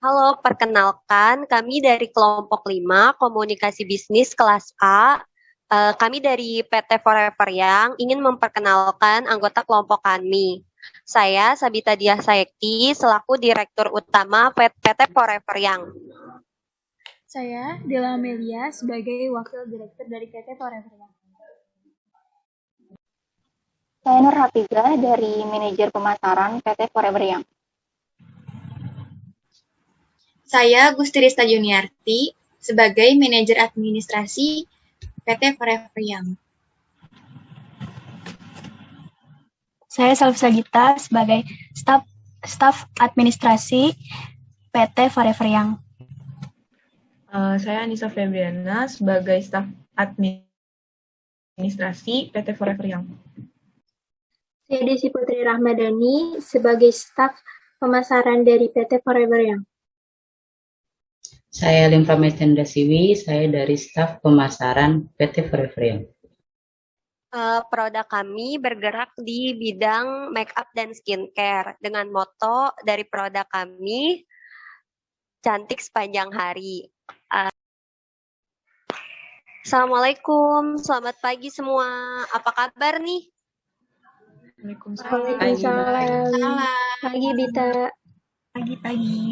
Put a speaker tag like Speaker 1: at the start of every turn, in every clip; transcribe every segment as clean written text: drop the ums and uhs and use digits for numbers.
Speaker 1: Halo, perkenalkan kami dari kelompok 5 Komunikasi Bisnis kelas A. Kami dari PT Forever yang ingin memperkenalkan anggota kelompok kami. Saya Sabita Diah Sayekti selaku Direktur Utama PT Forever Yang.
Speaker 2: Saya Dela Amelia sebagai Wakil Direktur dari PT Forever Young.
Speaker 3: Saya Nur Hafizah dari Manajer Pemasaran PT Forever Young.
Speaker 4: Saya Gustirista Juniarti sebagai Manajer Administrasi PT Forever Young.
Speaker 2: Saya Salsa Gita sebagai staf administrasi PT Forever Young.
Speaker 5: Saya Anissa Febriana sebagai staf administrasi PT Forever Young.
Speaker 2: Saya Desi Putri Rahmadani sebagai staf pemasaran dari PT Forever Young.
Speaker 6: Saya Limpa Mestenda Siwi, saya dari staf pemasaran PT Forever Young.
Speaker 1: Produk kami bergerak di bidang make up dan skincare dengan moto dari produk kami cantik sepanjang hari. Assalamualaikum, selamat pagi semua. Apa kabar nih?
Speaker 2: Waalaikumsalam. Pagi Dita.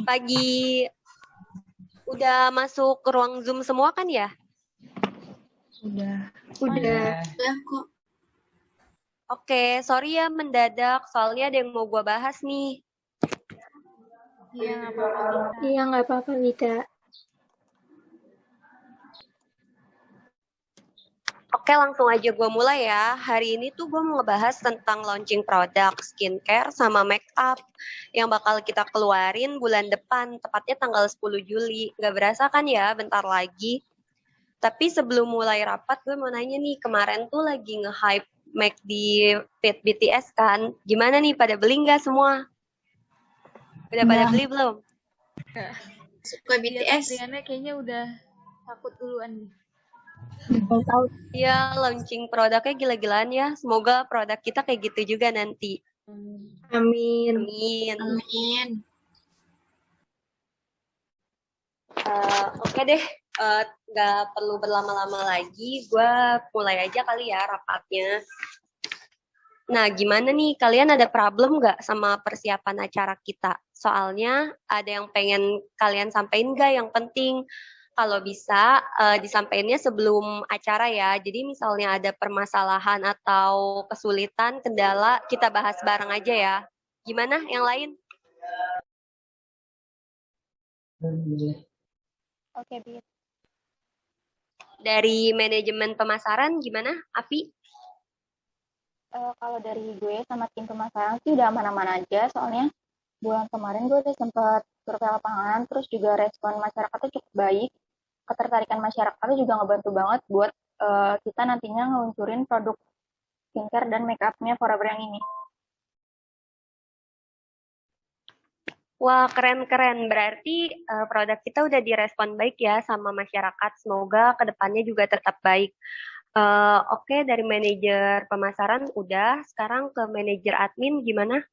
Speaker 1: Pagi. Udah masuk ke ruang Zoom semua kan ya?
Speaker 5: Udah
Speaker 4: kok.
Speaker 1: Oke, sorry ya mendadak, soalnya ada yang mau gue bahas nih.
Speaker 2: Iya, nggak apa-apa Dita.
Speaker 1: Oke, langsung aja gue mulai ya. Hari ini tuh gue mau ngebahas tentang launching produk skincare sama make up yang bakal kita keluarin bulan depan, tepatnya tanggal 10 Juli. Nggak berasa kan ya, bentar lagi. Tapi sebelum mulai rapat, gue mau nanya nih, kemarin tuh lagi nge-hype make di feed BTS kan. Gimana nih, pada beli nggak semua? Udah pada beli belum?
Speaker 4: Suka BTS.
Speaker 2: Riana kayaknya udah takut duluan nih.
Speaker 1: Iya, launching produknya gila-gilaan ya. Semoga produk kita kayak gitu juga nanti.
Speaker 2: Amin.
Speaker 1: Oke deh, nggak perlu berlama-lama lagi. Gue mulai aja kali ya rapatnya. Nah, gimana nih? Kalian ada problem nggak sama persiapan acara kita? Soalnya ada yang pengen kalian sampaikan nggak yang penting? Kalau bisa, disampaikannya sebelum acara ya. Jadi misalnya ada permasalahan atau kesulitan, kendala, kita bahas bareng aja ya. Gimana yang lain?
Speaker 3: Oke, Bit.
Speaker 1: Dari manajemen pemasaran gimana, Afi?
Speaker 3: Kalau dari gue sama tim pemasaran sih udah aman-aman aja, soalnya bulan kemarin gue udah sempat survei lapangan, terus juga respon masyarakatnya cukup baik. Ketertarikan masyarakatnya juga ngebantu banget buat kita nantinya ngeluncurin produk skincare dan make up-nya Forever yang ini.
Speaker 1: Wah, keren-keren. Berarti produk kita udah direspon baik ya sama masyarakat. Semoga kedepannya juga tetap baik. Oke, dari manajer pemasaran udah. Sekarang ke manajer admin gimana?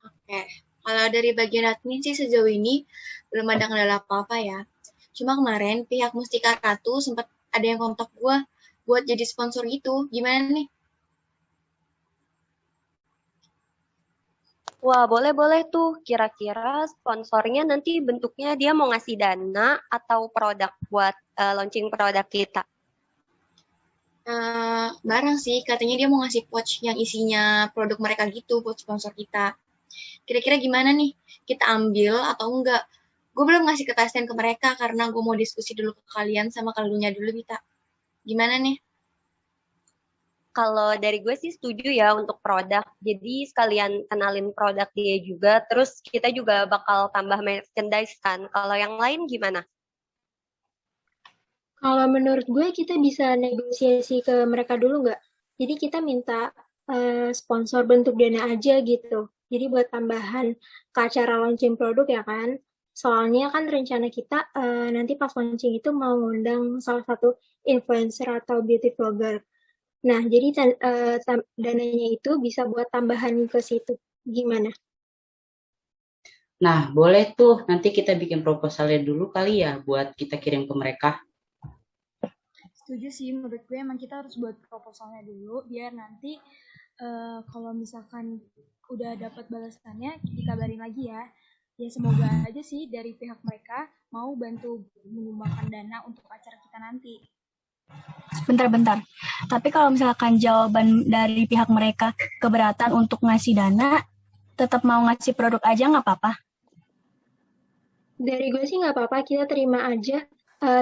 Speaker 4: Oke, kalau dari bagian admin sih sejauh ini belum ada kendala apa-apa ya. Cuma kemarin pihak Mustika Ratu sempat ada yang kontak gue buat jadi sponsor gitu. Gimana nih?
Speaker 1: Wah, boleh-boleh tuh. Kira-kira sponsornya nanti bentuknya dia mau ngasih dana atau produk buat launching produk kita?
Speaker 4: Barang sih, katanya dia mau ngasih pouch yang isinya produk mereka gitu buat sponsor kita. Kira-kira gimana nih? Kita ambil atau enggak? Gue belum ngasih kepastian ke mereka karena gue mau diskusi dulu ke kalian sama kalunya dulu, Bita. Gimana nih?
Speaker 1: Kalau dari gue sih setuju ya untuk produk. Jadi sekalian kenalin produk dia juga. Terus kita juga bakal tambah merchandise kan. Kalau yang lain gimana?
Speaker 2: Kalau menurut gue kita bisa negosiasi ke mereka dulu nggak? Jadi kita minta sponsor bentuk dana aja gitu. Jadi buat tambahan ke acara launching produk ya kan. Soalnya kan rencana kita nanti pas launching itu mau ngundang salah satu influencer atau beauty vlogger. Nah, jadi dananya itu bisa buat tambahan ke situ. Gimana?
Speaker 6: Nah, boleh tuh nanti kita bikin proposalnya dulu kali ya buat kita kirim ke mereka.
Speaker 7: Setuju sih, menurut gue emang kita harus buat proposalnya dulu biar nanti kalau misalkan udah dapat balasannya dikabarin lagi ya. Ya semoga aja sih dari pihak mereka mau bantu menyumbangkan dana untuk acara kita nanti.
Speaker 8: Bentar-bentar. Tapi kalau misalkan jawaban dari pihak mereka keberatan untuk ngasih dana, tetap mau ngasih produk aja nggak apa-apa?
Speaker 2: Dari gue sih nggak apa-apa, kita terima aja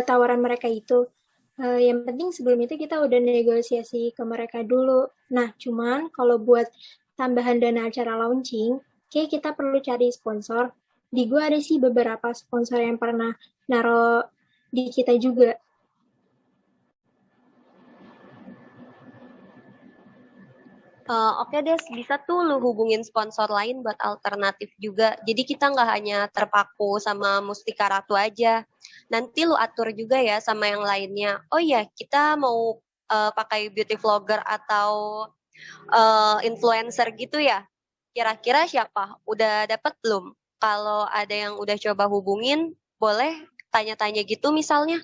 Speaker 2: tawaran mereka itu. Yang penting sebelum itu kita udah negosiasi ke mereka dulu. Nah, cuman kalau buat tambahan dana acara launching, kayak kita perlu cari sponsor. Di gue ada sih beberapa sponsor yang pernah naro di kita juga.
Speaker 1: Oke deh, bisa tuh lu hubungin sponsor lain buat alternatif juga. Jadi kita nggak hanya terpaku sama Mustika Ratu aja. Nanti lu atur juga ya sama yang lainnya. Oh iya, kita mau pakai beauty vlogger atau influencer gitu ya. Kira-kira siapa? Udah dapet belum? Kalau ada yang udah coba hubungin, boleh tanya-tanya gitu misalnya.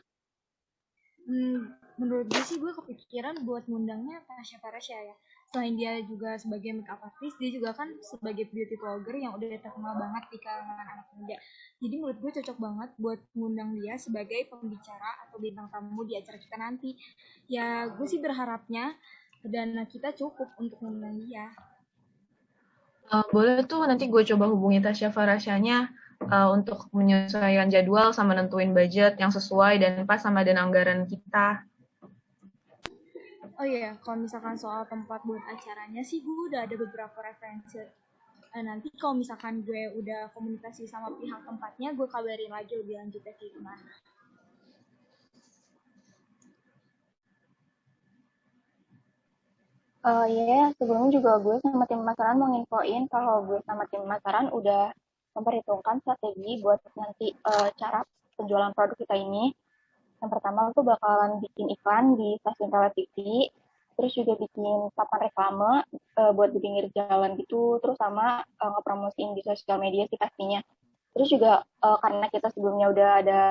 Speaker 7: Menurut gue sih gue kepikiran buat ngundangnya Tasya Farasya ya. Selain dia juga sebagai makeup artist, dia juga kan sebagai beauty vlogger yang udah terkenal banget di kalangan anak muda. Jadi menurut gue cocok banget buat ngundang dia sebagai pembicara atau bintang tamu di acara kita nanti. Ya gue sih berharapnya dana kita cukup untuk ngundang dia.
Speaker 5: Boleh tuh nanti gue coba hubungi Tasya Farasyanya untuk menyesuaikan jadwal sama nentuin budget yang sesuai dan pas sama dan anggaran kita.
Speaker 7: Oh iya, kalau misalkan soal tempat buat acaranya sih gue udah ada beberapa referensi. Nanti kalau misalkan gue udah komunikasi sama pihak tempatnya, gue kabarin lagi lebih lanjutnya kayak gimana.
Speaker 3: Sebelumnya juga gue sama tim pemasaran mau nginfoin kalau gue sama tim pemasaran udah memperhitungkan strategi buat nanti cara penjualan produk kita ini. Yang pertama tuh bakalan bikin iklan di stasiun televisi, terus juga bikin papan reklame buat di pinggir jalan gitu, terus sama ngepromosiin di sosial media sih pastinya. Terus juga karena kita sebelumnya udah ada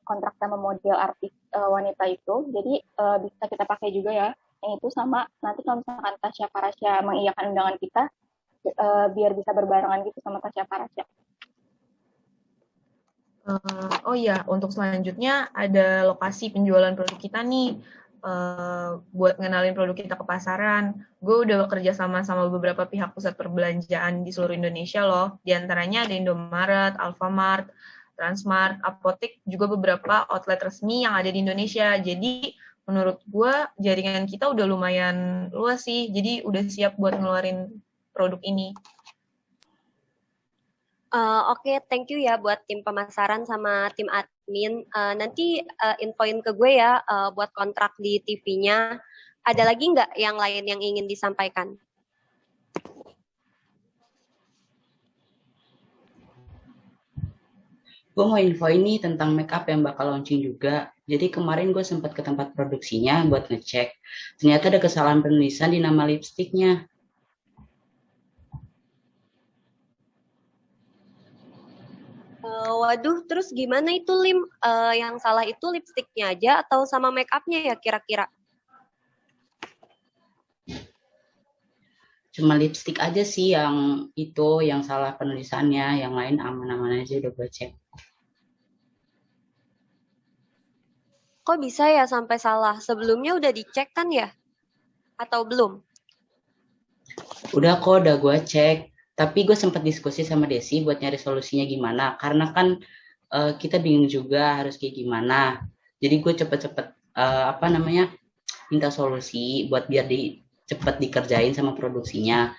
Speaker 3: kontrak sama model artis wanita itu, jadi bisa kita pakai juga ya. Yang itu sama nanti kalau misalkan Tasya Farasya mengiyakan undangan kita, biar bisa berbarengan gitu sama Tasya Farasya.
Speaker 5: Oh iya, untuk selanjutnya ada lokasi penjualan produk kita nih. Buat ngenalin produk kita ke pasaran. Gue udah bekerja sama beberapa pihak pusat perbelanjaan di seluruh Indonesia loh. Di antaranya ada Indomaret, Alfamart, Transmart, Apotek, juga beberapa outlet resmi yang ada di Indonesia. Jadi menurut gue jaringan kita udah lumayan luas sih. Jadi udah siap buat ngeluarin produk ini.
Speaker 1: Oke, thank you ya buat tim pemasaran sama tim admin. Nanti infoin ke gue ya buat kontrak di TV-nya. Ada lagi nggak yang lain yang ingin disampaikan?
Speaker 6: Gue mau info ini tentang makeup yang bakal launching juga. Jadi kemarin gue sempat ke tempat produksinya buat ngecek. Ternyata ada kesalahan penulisan di nama lipstiknya.
Speaker 1: Waduh, terus gimana itu Lim? Yang salah itu lipstiknya aja atau sama make up-nya ya kira-kira?
Speaker 6: Cuma lipstik aja sih yang itu yang salah penulisannya, yang lain aman-aman aja udah gue cek.
Speaker 1: Kok bisa ya sampai salah? Sebelumnya udah dicek kan ya? Atau belum?
Speaker 6: Udah kok, udah gue cek. Tapi gue sempat diskusi sama Desi buat nyari solusinya gimana. Karena kan kita bingung juga harus kayak gimana. Jadi gue cepet-cepet minta solusi buat biar cepet dikerjain sama produksinya.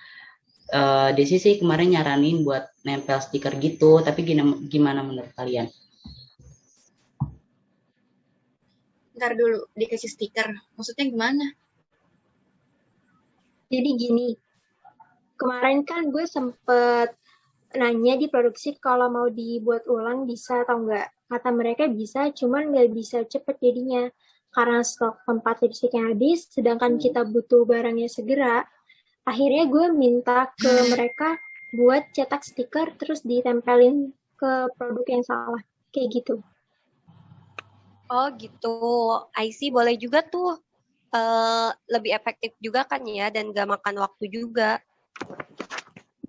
Speaker 6: Desi sih kemarin nyaranin buat nempel stiker gitu. Tapi gimana menurut kalian?
Speaker 4: Ntar dulu, dikasih stiker. Maksudnya gimana?
Speaker 2: Jadi gini, kemarin kan gue sempet nanya di produksi kalau mau dibuat ulang bisa atau enggak. Kata mereka bisa, cuman nggak bisa cepet jadinya. Karena stok tempat lipstiknya habis, sedangkan kita butuh barangnya segera. Akhirnya gue minta ke mereka buat cetak stiker terus ditempelin ke produk yang salah. Kayak gitu.
Speaker 1: Oh gitu, I see. Boleh juga tuh. Lebih efektif juga kan ya, dan gak makan waktu juga.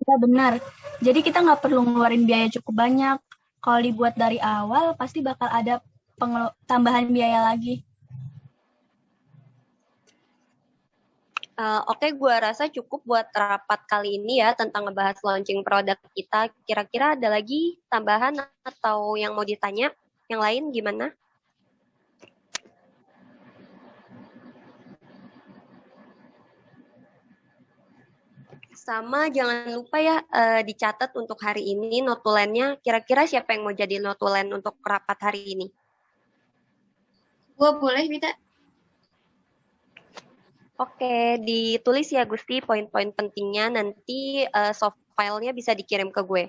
Speaker 8: Ya benar. Jadi kita nggak perlu ngeluarin biaya cukup banyak. Kalau dibuat dari awal, pasti bakal ada tambahan biaya lagi.
Speaker 1: Oke, gue rasa cukup buat rapat kali ini ya tentang ngebahas launching produk kita. Kira-kira ada lagi tambahan atau yang mau ditanya? Yang lain gimana? Sama jangan lupa ya dicatat untuk hari ini notulennya. Kira-kira siapa yang mau jadi notulen untuk rapat hari ini?
Speaker 4: Gue boleh minta.
Speaker 1: Oke, ditulis ya Gusti poin-poin pentingnya, nanti soft file-nya bisa dikirim ke gue.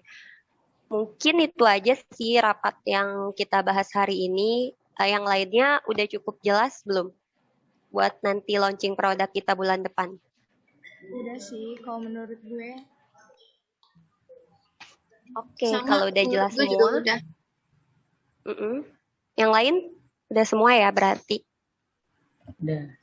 Speaker 1: Mungkin itu aja sih rapat yang kita bahas hari ini. Yang lainnya udah cukup jelas belum? Buat nanti launching produk kita bulan depan.
Speaker 7: Udah sih, kalau menurut gue.
Speaker 1: Oke, kalau udah jelas
Speaker 4: gue
Speaker 1: semua.
Speaker 4: juga udah.
Speaker 1: Yang lain udah semua ya berarti?
Speaker 6: Udah.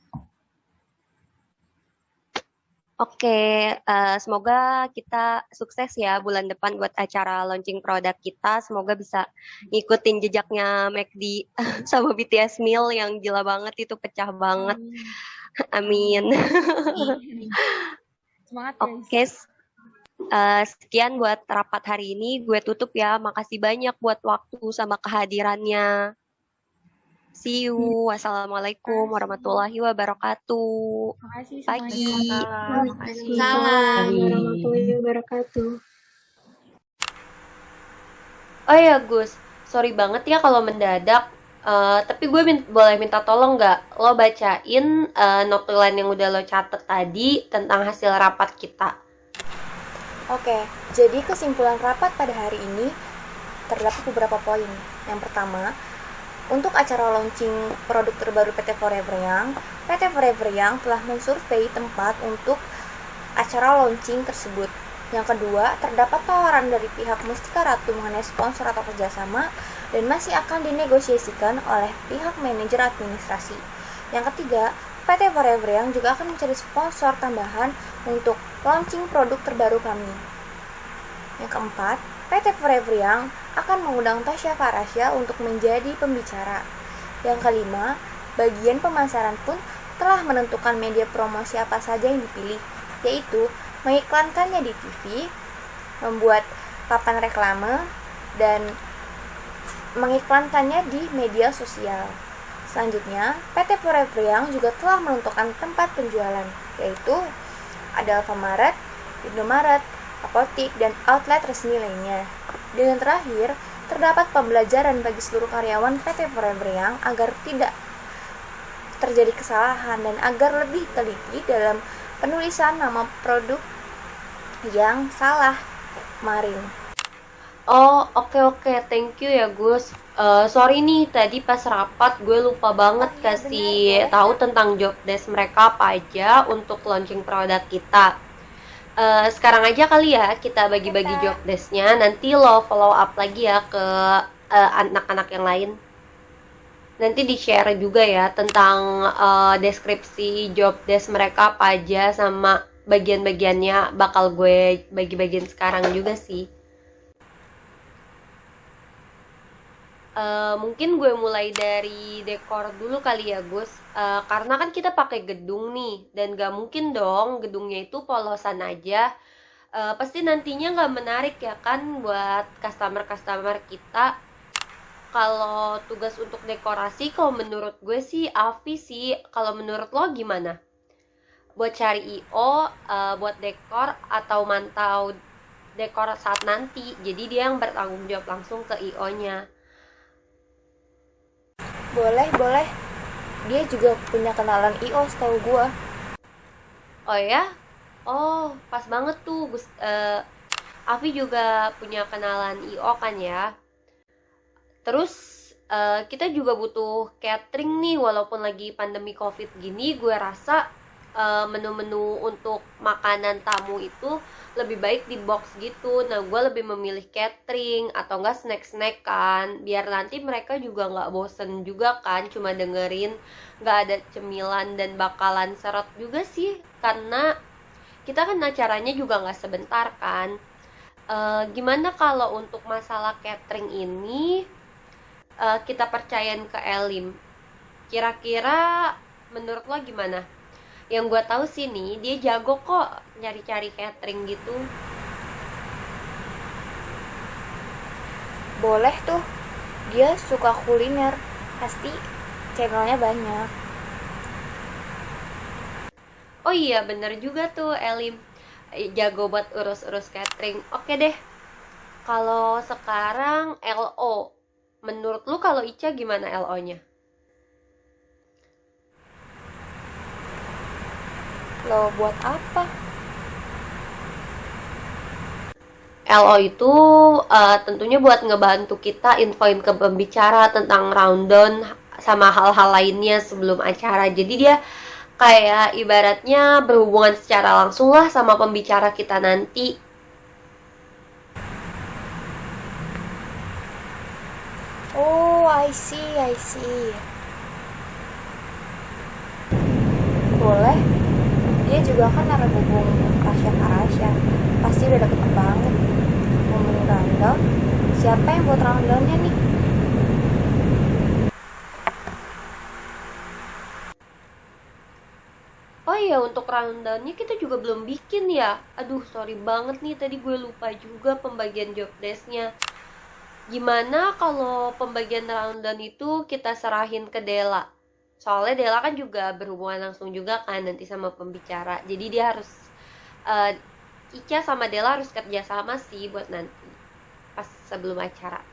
Speaker 1: Oke, semoga kita sukses ya bulan depan buat acara launching produk kita. Semoga bisa ngikutin jejaknya McD sama BTS Meal yang gila banget itu, pecah banget. Amin.
Speaker 7: Semangat guys.
Speaker 1: Oke, sekian buat rapat hari ini. Gue tutup ya. Makasih banyak buat waktu sama kehadirannya. See you. Wassalamualaikum warahmatullahi wabarakatuh.
Speaker 7: Makasih
Speaker 1: Pagi.
Speaker 2: Waalaikumsalam warahmatullahi wabarakatuh.
Speaker 1: Oh ya Gus, sorry banget ya kalau mendadak. Tapi gue boleh minta tolong nggak? Lo bacain notulen yang udah lo catet tadi tentang hasil rapat kita.
Speaker 3: Oke, jadi kesimpulan rapat pada hari ini terdapat beberapa poin. Yang pertama, untuk acara launching produk terbaru PT Forever Young, PT Forever Young telah mensurvei tempat untuk acara launching tersebut. Yang kedua, terdapat tawaran dari pihak Mustika Ratu mengenai sponsor atau kerjasama dan masih akan dinegosiasikan oleh pihak manajer administrasi. Yang ketiga, PT Forever Young juga akan mencari sponsor tambahan untuk launching produk terbaru kami. Yang keempat, PT Forever Young akan mengundang Tasya Farasya untuk menjadi pembicara. Yang kelima, bagian pemasaran pun telah menentukan media promosi apa saja yang dipilih, yaitu mengiklankannya di TV, membuat papan reklame, dan mengiklankannya di media sosial. Selanjutnya, PT Forever Young juga telah menentukan tempat penjualan, yaitu ada Alfamaret, Indomaret, apotik, dan outlet resmi lainnya. Dan yang terakhir, terdapat pembelajaran bagi seluruh karyawan PT Forever Young agar tidak terjadi kesalahan dan agar lebih teliti dalam penulisan nama produk yang salah kemarin.
Speaker 1: Oh, oke. Thank you ya, Gus. Sorry nih, tadi pas rapat gue lupa banget kasih tahu tentang job desk mereka apa aja untuk launching produk kita. Sekarang aja kali ya kita bagi-bagi job desk-nya. Nanti lo follow up lagi ya ke anak-anak yang lain. Nanti di-share juga ya tentang deskripsi job desk mereka apa aja sama bagian-bagiannya bakal gue bagi-bagian sekarang juga sih. Mungkin gue mulai dari dekor dulu kali ya Gus, karena kan kita pakai gedung nih dan gak mungkin dong gedungnya itu polosan aja. Pasti nantinya gak menarik ya kan buat customer-customer kita. Kalau tugas untuk dekorasi, kalau menurut gue sih Avi sih. Kalau menurut lo gimana? Buat cari IO, buat dekor atau mantau dekor saat nanti. Jadi dia yang bertanggung jawab langsung ke IO-nya.
Speaker 3: Boleh. Dia juga punya kenalan IO setahu gue.
Speaker 1: Oh ya? Oh, pas banget tuh. Avi juga punya kenalan IO kan ya. Terus kita juga butuh catering nih, walaupun lagi pandemi COVID gini, gue rasa menu-menu untuk makanan tamu itu lebih baik di box gitu. Nah, gue lebih memilih catering atau enggak snack-snack kan, biar nanti mereka juga nggak bosen juga kan, cuma dengerin nggak ada cemilan dan bakalan seret juga sih, karena kita kan acaranya juga nggak sebentar kan. Gimana kalau untuk masalah catering ini kita percayain ke Elim? Kira-kira menurut lo gimana? Yang gue tahu sih nih, dia jago kok nyari-cari catering gitu.
Speaker 3: Boleh tuh, dia suka kuliner, pasti channelnya banyak.
Speaker 1: Oh iya, bener juga tuh Elim. Jago buat urus-urus catering. Oke deh, kalau sekarang LO. Menurut lu kalau Ica gimana LO-nya?
Speaker 3: Lo buat apa?
Speaker 1: LO itu tentunya buat ngebantu kita infoin ke pembicara tentang rundown sama hal-hal lainnya sebelum acara. Jadi dia kayak ibaratnya berhubungan secara langsung lah sama pembicara kita nanti.
Speaker 3: Oh, I see. Boleh. Dia juga kan narah hubung Tasya. Pasti udah deket banget. Ngomongin rundown, siapa yang buat rundownnya nih?
Speaker 1: Oh iya, untuk rundownnya kita juga belum bikin ya. Aduh, sorry banget nih, tadi gue lupa juga pembagian job desk-nya. Gimana kalau pembagian rundown itu kita serahin ke Dela? Soalnya Dela kan juga berhubungan langsung juga kan nanti sama pembicara. Jadi dia harus Ica sama Dela harus kerja sama sih buat nanti pas sebelum acara.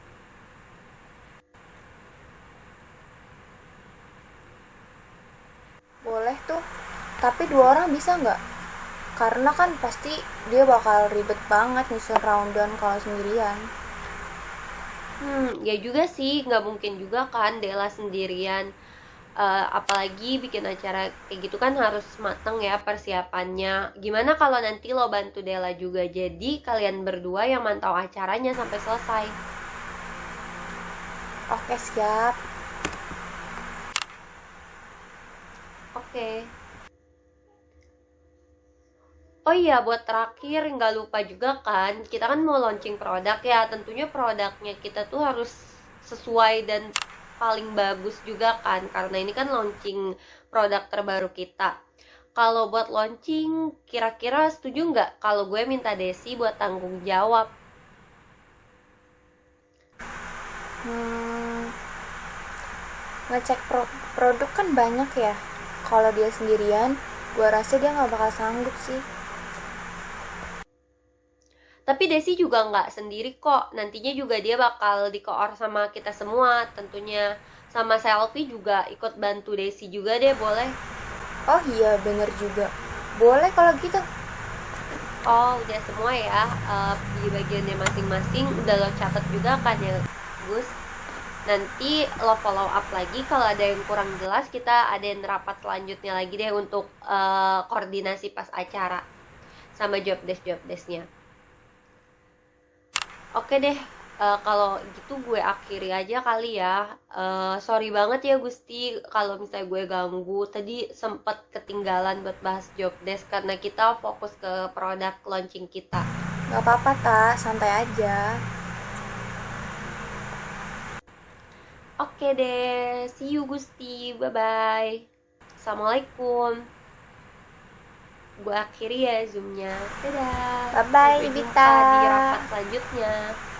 Speaker 3: Boleh tuh. Tapi 2 orang bisa nggak? Karena kan pasti dia bakal ribet banget nyusun rundown kalau sendirian.
Speaker 1: Ya juga sih, nggak mungkin juga kan Dela sendirian. Apalagi bikin acara kayak gitu kan harus mateng ya persiapannya. Gimana kalau nanti lo bantu Dela juga, jadi kalian berdua yang mantau acaranya sampai selesai.
Speaker 3: Oke, siap.
Speaker 1: Oke. Oh iya, buat terakhir nggak lupa juga kan, kita kan mau launching produk ya, tentunya produknya kita tuh harus sesuai dan paling bagus juga kan, karena ini kan launching produk terbaru kita. Kalau buat launching, kira-kira setuju nggak kalau gue minta Desi buat tanggung jawab?
Speaker 3: Ngecek produk kan banyak ya. Kalau dia sendirian, gue rasa dia nggak bakal sanggup sih.
Speaker 1: Tapi Desi juga nggak sendiri kok, nantinya juga dia bakal di-koor sama kita semua tentunya. Sama Selfie juga ikut bantu Desi juga deh, boleh?
Speaker 3: Oh iya, bener juga. Boleh kalau gitu.
Speaker 1: Oh, udah semua ya, di bagiannya masing-masing udah lo catat juga kan ya, Gus? Nanti lo follow up lagi kalau ada yang kurang jelas, kita adain rapat selanjutnya lagi deh untuk koordinasi pas acara sama job desk-nya. Oke deh, kalau gitu gue akhiri aja kali ya. Sorry banget ya Gusti kalau misalnya gue ganggu. Tadi sempet ketinggalan buat bahas job desk karena kita fokus ke produk launching kita.
Speaker 3: Gak apa-apa, Tak. Santai aja.
Speaker 1: Oke deh, see you Gusti. Bye-bye. Assalamualaikum. Gue akhiri ya Zoom-nya. Dadah.
Speaker 3: Bye-bye,
Speaker 1: Sampai jumpa
Speaker 3: Bita.
Speaker 1: di rapat selanjutnya.